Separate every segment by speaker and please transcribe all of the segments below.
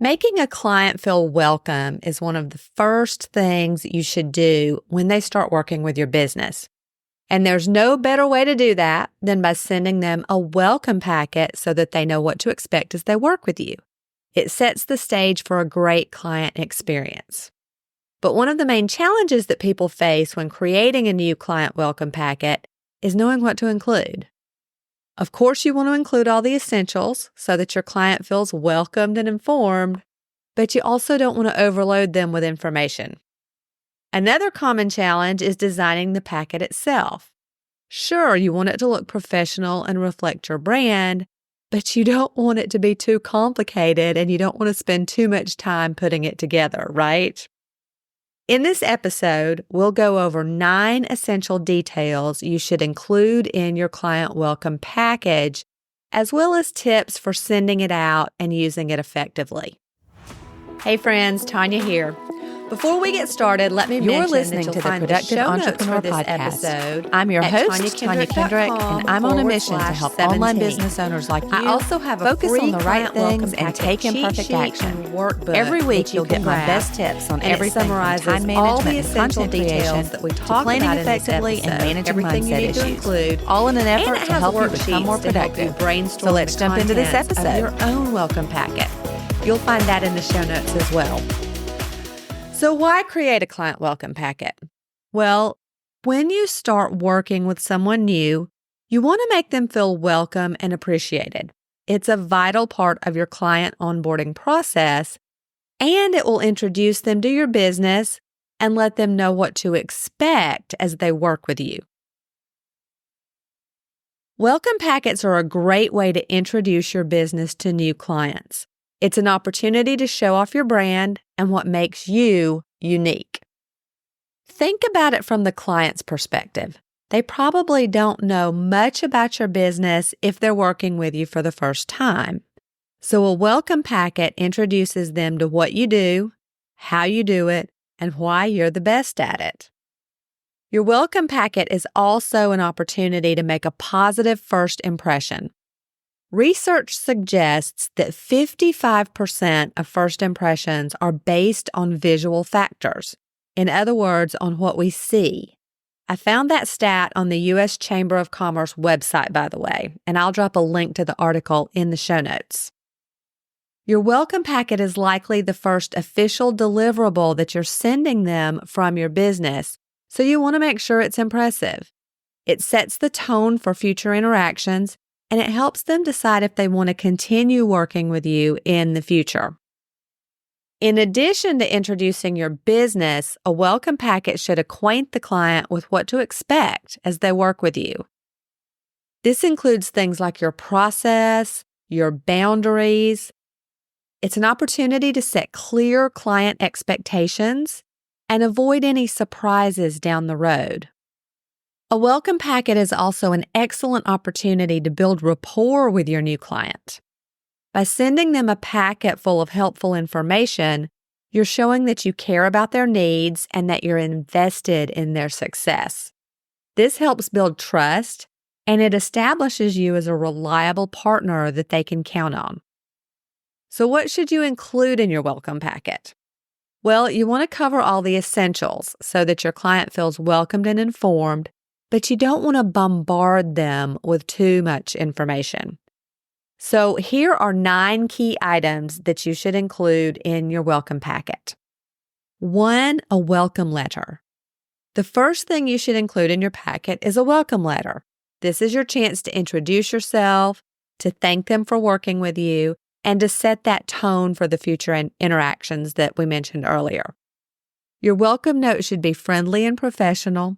Speaker 1: Making a client feel welcome is one of the first things you should do when they start working with your business. And there's no better way to do that than by sending them a welcome packet so that they know what to expect as they work with you. It sets the stage for a great client experience. But one of the main challenges that people face when creating a new client welcome packet is knowing what to include. Of course, you want to include all the essentials so that your client feels welcomed and informed, but you also don't want to overload them with information. Another common challenge is designing the packet itself. Sure, you want it to look professional and reflect your brand, but you don't want it to be too complicated and you don't want to spend too much time putting it together, right? In this episode, we'll go over 9 essential details you should include in your client welcome package, as well as tips for sending it out and using it effectively. Hey friends, Tanya here. Before we get started, let me mention
Speaker 2: listening
Speaker 1: that
Speaker 2: to
Speaker 1: you'll
Speaker 2: the
Speaker 1: find
Speaker 2: Productive
Speaker 1: the show
Speaker 2: Entrepreneur
Speaker 1: notes for this
Speaker 2: Podcast.
Speaker 1: episode.
Speaker 2: I'm your
Speaker 1: at
Speaker 2: host, Tanya Kendrick, and I'm on a mission to help online
Speaker 1: TanyaKendrick.com/17.
Speaker 2: business owners like you
Speaker 1: I also have a
Speaker 2: focus
Speaker 1: free
Speaker 2: on the right
Speaker 1: client welcome
Speaker 2: things and
Speaker 1: packet
Speaker 2: take
Speaker 1: cheat
Speaker 2: imperfect
Speaker 1: sheet
Speaker 2: action.
Speaker 1: and workbook
Speaker 2: Every week,
Speaker 1: that
Speaker 2: you'll get my
Speaker 1: grab,
Speaker 2: best tips on
Speaker 1: and
Speaker 2: everything
Speaker 1: it
Speaker 2: from
Speaker 1: summarizes
Speaker 2: time management
Speaker 1: all the
Speaker 2: and
Speaker 1: essential
Speaker 2: content creation
Speaker 1: details that we
Speaker 2: to
Speaker 1: talk
Speaker 2: planning
Speaker 1: about in this
Speaker 2: effectively
Speaker 1: episode,
Speaker 2: and managing
Speaker 1: everything you
Speaker 2: mindset
Speaker 1: need to
Speaker 2: issues,
Speaker 1: include,
Speaker 2: all in an
Speaker 1: and
Speaker 2: effort
Speaker 1: it
Speaker 2: to
Speaker 1: has
Speaker 2: help you become
Speaker 1: worksheets
Speaker 2: more
Speaker 1: to help you
Speaker 2: productive.
Speaker 1: brainstorm
Speaker 2: So let's
Speaker 1: the
Speaker 2: jump into this
Speaker 1: contents
Speaker 2: episode.
Speaker 1: of your own welcome packet. You'll find that in the show notes as well. So why create a client welcome packet? Well, when you start working with someone new, you want to make them feel welcome and appreciated. It's a vital part of your client onboarding process, and it will introduce them to your business and let them know what to expect as they work with you. Welcome packets are a great way to introduce your business to new clients. It's an opportunity to show off your brand and what makes you unique. Think about it from the client's perspective. They probably don't know much about your business if they're working with you for the first time. So a welcome packet introduces them to what you do, how you do it, and why you're the best at it. Your welcome packet is also an opportunity to make a positive first impression. Research suggests that 55% of first impressions are based on visual factors. In other words, on what we see. I found that stat on the U.S. Chamber of Commerce website, by the way, and I'll drop a link to the article in the show notes. Your welcome packet is likely the first official deliverable that you're sending them from your business, so you want to make sure it's impressive. It sets the tone for future interactions, and it helps them decide if they want to continue working with you in the future. In addition to introducing your business, a welcome packet should acquaint the client with what to expect as they work with you. This includes things like your process, your boundaries. It's an opportunity to set clear client expectations and avoid any surprises down the road. A welcome packet is also an excellent opportunity to build rapport with your new client. By sending them a packet full of helpful information, you're showing that you care about their needs and that you're invested in their success. This helps build trust, and it establishes you as a reliable partner that they can count on. So what should you include in your welcome packet? Well, you want to cover all the essentials so that your client feels welcomed and informed, but you don't want to bombard them with too much information. So here are 9 key items that you should include in your welcome packet. 1, a welcome letter. The first thing you should include in your packet is a welcome letter. This is your chance to introduce yourself, to thank them for working with you, and to set that tone for the future interactions that we mentioned earlier. Your welcome note should be friendly and professional.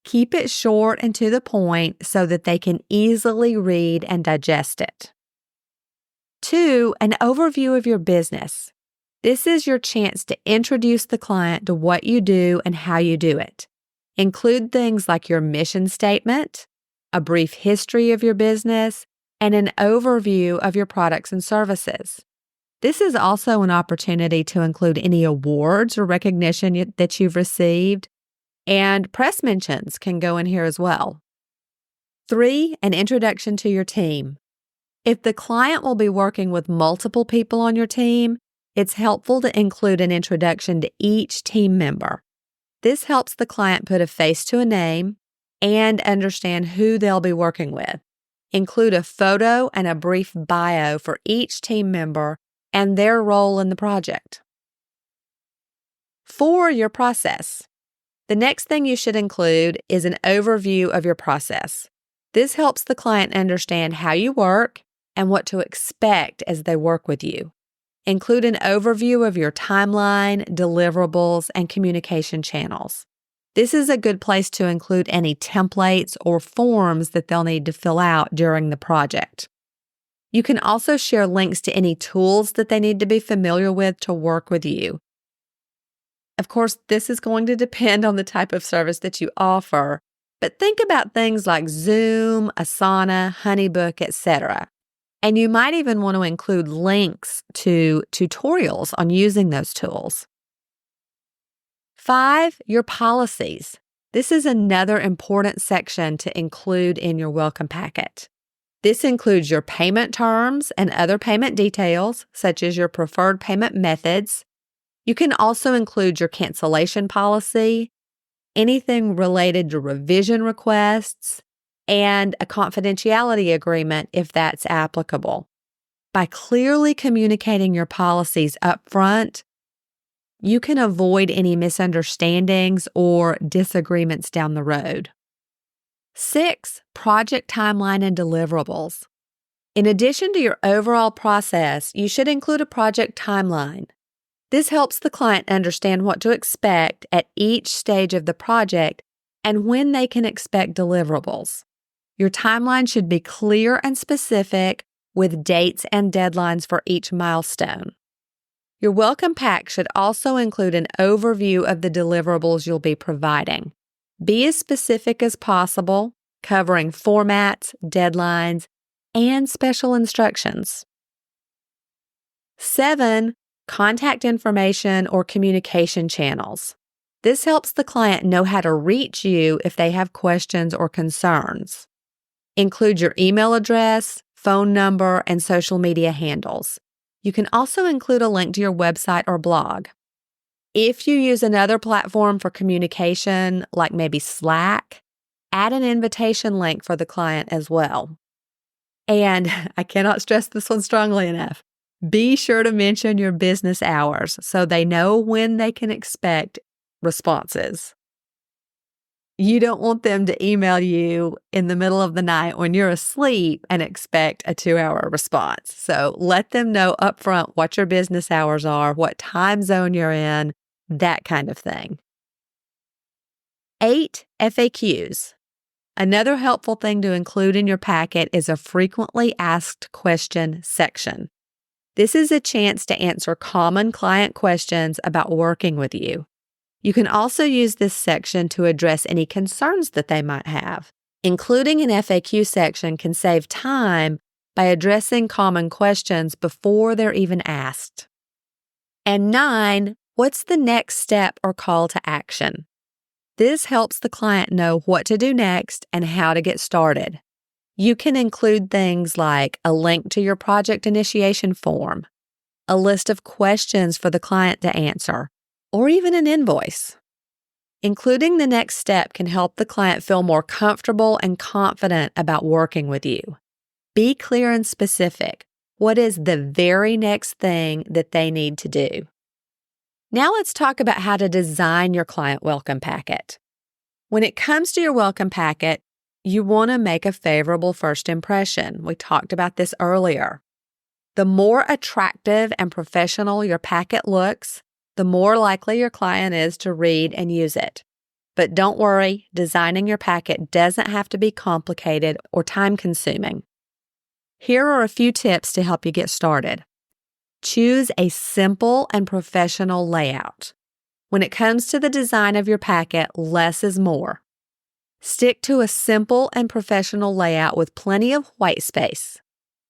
Speaker 1: Keep it short and to the point so that they can easily read and digest it. 2, an overview of your business. This is your chance to introduce the client to what you do and how you do it. Include things like your mission statement, a brief history of your business, and an overview of your products and services. This is also an opportunity to include any awards or recognition that you've received, and press mentions can go in here as well. 3, an introduction to your team. If the client will be working with multiple people on your team, it's helpful to include an introduction to each team member. This helps the client put a face to a name and understand who they'll be working with. Include a photo and a brief bio for each team member and their role in the project. 4, your process. The next thing you should include is an overview of your process. This helps the client understand how you work and what to expect as they work with you. Include an overview of your timeline, deliverables, and communication channels. This is a good place to include any templates or forms that they'll need to fill out during the project. You can also share links to any tools that they need to be familiar with to work with you. Of course, this is going to depend on the type of service that you offer, but think about things like Zoom, Asana, Honeybook, etc. And you might even want to include links to tutorials on using those tools. 5, your policies. This is another important section to include in your welcome packet. This includes your payment terms and other payment details, such as your preferred payment methods. You can also include your cancellation policy, anything related to revision requests, and a confidentiality agreement if that's applicable. By clearly communicating your policies up front, you can avoid any misunderstandings or disagreements down the road. 6, project timeline and deliverables. In addition to your overall process, you should include a project timeline. This helps the client understand what to expect at each stage of the project and when they can expect deliverables. Your timeline should be clear and specific with dates and deadlines for each milestone. Your welcome pack should also include an overview of the deliverables you'll be providing. Be as specific as possible, covering formats, deadlines, and special instructions. 7, contact information or communication channels. This helps the client know how to reach you if they have questions or concerns. Include your email address, phone number, and social media handles. You can also include a link to your website or blog. If you use another platform for communication, like maybe Slack, add an invitation link for the client as well. And I cannot stress this one strongly enough. Be sure to mention your business hours so they know when they can expect responses. You don't want them to email you in the middle of the night when you're asleep and expect a 2-hour response. So let them know upfront what your business hours are, what time zone you're in, that kind of thing. 8, FAQs. Another helpful thing to include in your packet is a frequently asked question section. This is a chance to answer common client questions about working with you. You can also use this section to address any concerns that they might have. Including an FAQ section can save time by addressing common questions before they're even asked. And 9, what's the next step or call to action? This helps the client know what to do next and how to get started. You can include things like a link to your project initiation form, a list of questions for the client to answer, or even an invoice. Including the next step can help the client feel more comfortable and confident about working with you. Be clear and specific. What is the very next thing that they need to do? Now let's talk about how to design your client welcome packet. When it comes to your welcome packet, you want to make a favorable first impression. We talked about this earlier. The more attractive and professional your packet looks, the more likely your client is to read and use it. But don't worry, designing your packet doesn't have to be complicated or time-consuming. Here are a few tips to help you get started. Choose a simple and professional layout. When it comes to the design of your packet, less is more. Stick to a simple and professional layout with plenty of white space.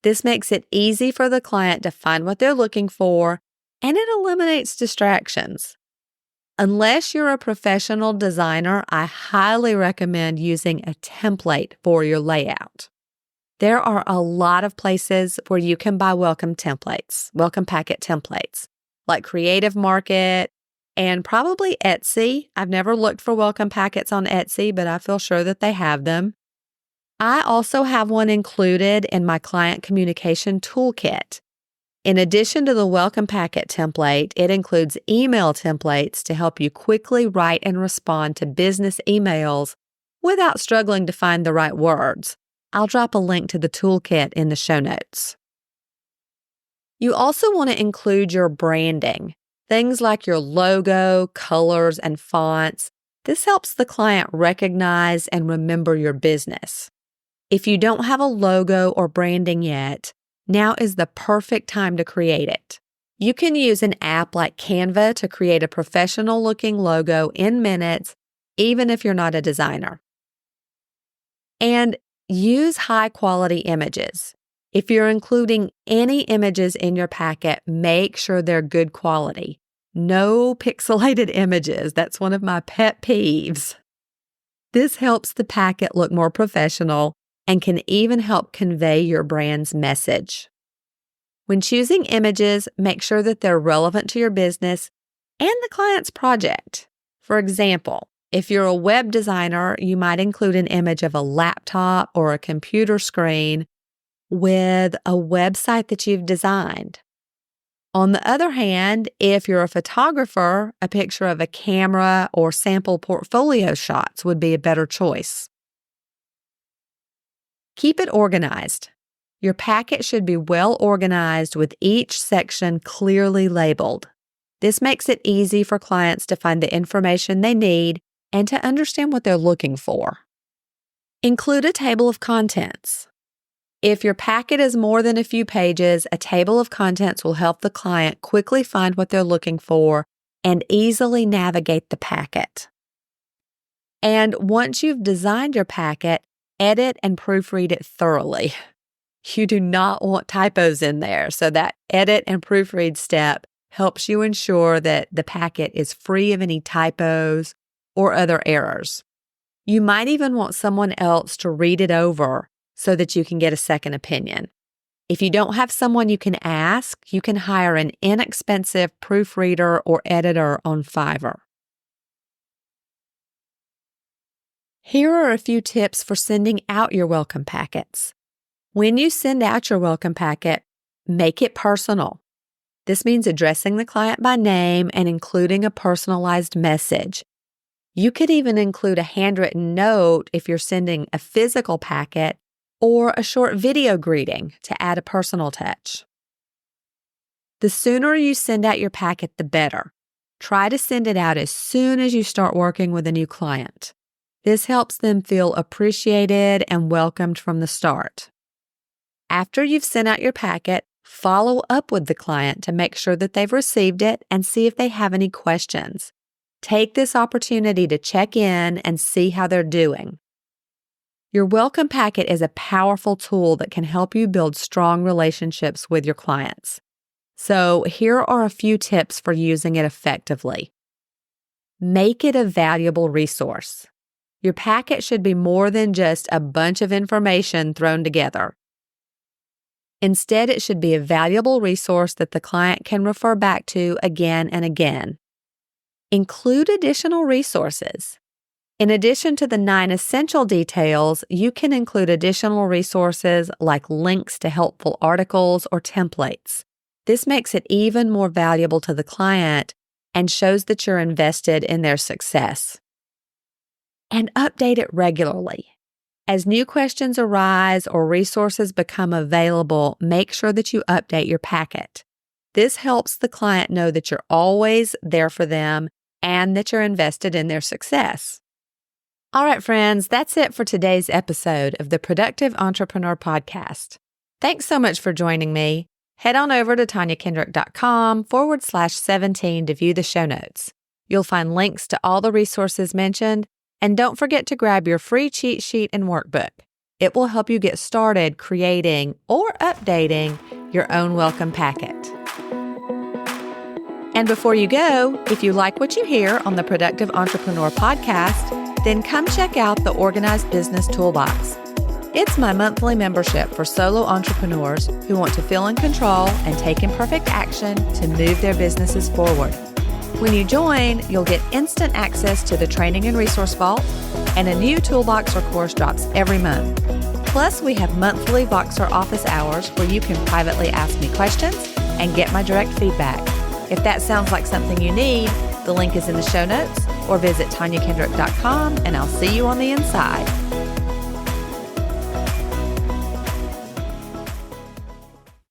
Speaker 1: This makes it easy for the client to find what they're looking for, and it eliminates distractions. Unless you're a professional designer, I highly recommend using a template for your layout. There are a lot of places where you can buy welcome packet templates, like Creative Market and probably Etsy. I've never looked for welcome packets on Etsy, but I feel sure that they have them. I also have one included in my client communication toolkit. In addition to the welcome packet template, it includes email templates to help you quickly write and respond to business emails without struggling to find the right words. I'll drop a link to the toolkit in the show notes. You also want to include your branding, things like your logo, colors, and fonts. This helps the client recognize and remember your business. If you don't have a logo or branding yet, now is the perfect time to create it. You can use an app like Canva to create a professional-looking logo in minutes, even if you're not a designer. And use high-quality images. If you're including any images in your packet, make sure they're good quality. No pixelated images. That's one of my pet peeves. This helps the packet look more professional and can even help convey your brand's message. When choosing images, make sure that they're relevant to your business and the client's project. For example, if you're a web designer, you might include an image of a laptop or a computer screen with a website that you've designed. On the other hand, if you're a photographer, a picture of a camera or sample portfolio shots would be a better choice. Keep it organized. Your packet should be well organized with each section clearly labeled. This makes it easy for clients to find the information they need and to understand what they're looking for. Include a table of contents. If your packet is more than a few pages, a table of contents will help the client quickly find what they're looking for and easily navigate the packet. And once you've designed your packet, edit and proofread it thoroughly. You do not want typos in there, so that edit and proofread step helps you ensure that the packet is free of any typos or other errors. You might even want someone else to read it over so that you can get a second opinion. If you don't have someone you can ask, you can hire an inexpensive proofreader or editor on Fiverr. Here are a few tips for sending out your welcome packets. When you send out your welcome packet, make it personal. This means addressing the client by name and including a personalized message. You could even include a handwritten note if you're sending a physical packet or a short video greeting to add a personal touch. The sooner you send out your packet, the better. Try to send it out as soon as you start working with a new client. This helps them feel appreciated and welcomed from the start. After you've sent out your packet, follow up with the client to make sure that they've received it and see if they have any questions. Take this opportunity to check in and see how they're doing. Your welcome packet is a powerful tool that can help you build strong relationships with your clients. So here are a few tips for using it effectively. Make it a valuable resource. Your packet should be more than just a bunch of information thrown together. Instead, it should be a valuable resource that the client can refer back to again and again. Include additional resources. In addition to the 9 essential details, you can include additional resources like links to helpful articles or templates. This makes it even more valuable to the client and shows that you're invested in their success. And update it regularly. As new questions arise or resources become available, make sure that you update your packet. This helps the client know that you're always there for them and that you're invested in their success. All right, friends, that's it for today's episode of the Productive Entrepreneur Podcast. Thanks so much for joining me. Head on over to tanyakendrick.com/17 to view the show notes. You'll find links to all the resources mentioned, and don't forget to grab your free cheat sheet and workbook. It will help you get started creating or updating your own welcome packet. And before you go, if you like what you hear on the Productive Entrepreneur Podcast, then come check out the Organized Business Toolbox. It's my monthly membership for solo entrepreneurs who want to feel in control and take imperfect action to move their businesses forward. When you join, you'll get instant access to the Training and Resource Vault, and a new toolbox or course drops every month. Plus, we have monthly Voxer office hours where you can privately ask me questions and get my direct feedback. If that sounds like something you need, the link is in the show notes, or visit TanyaKendrick.com, and I'll see you on the inside.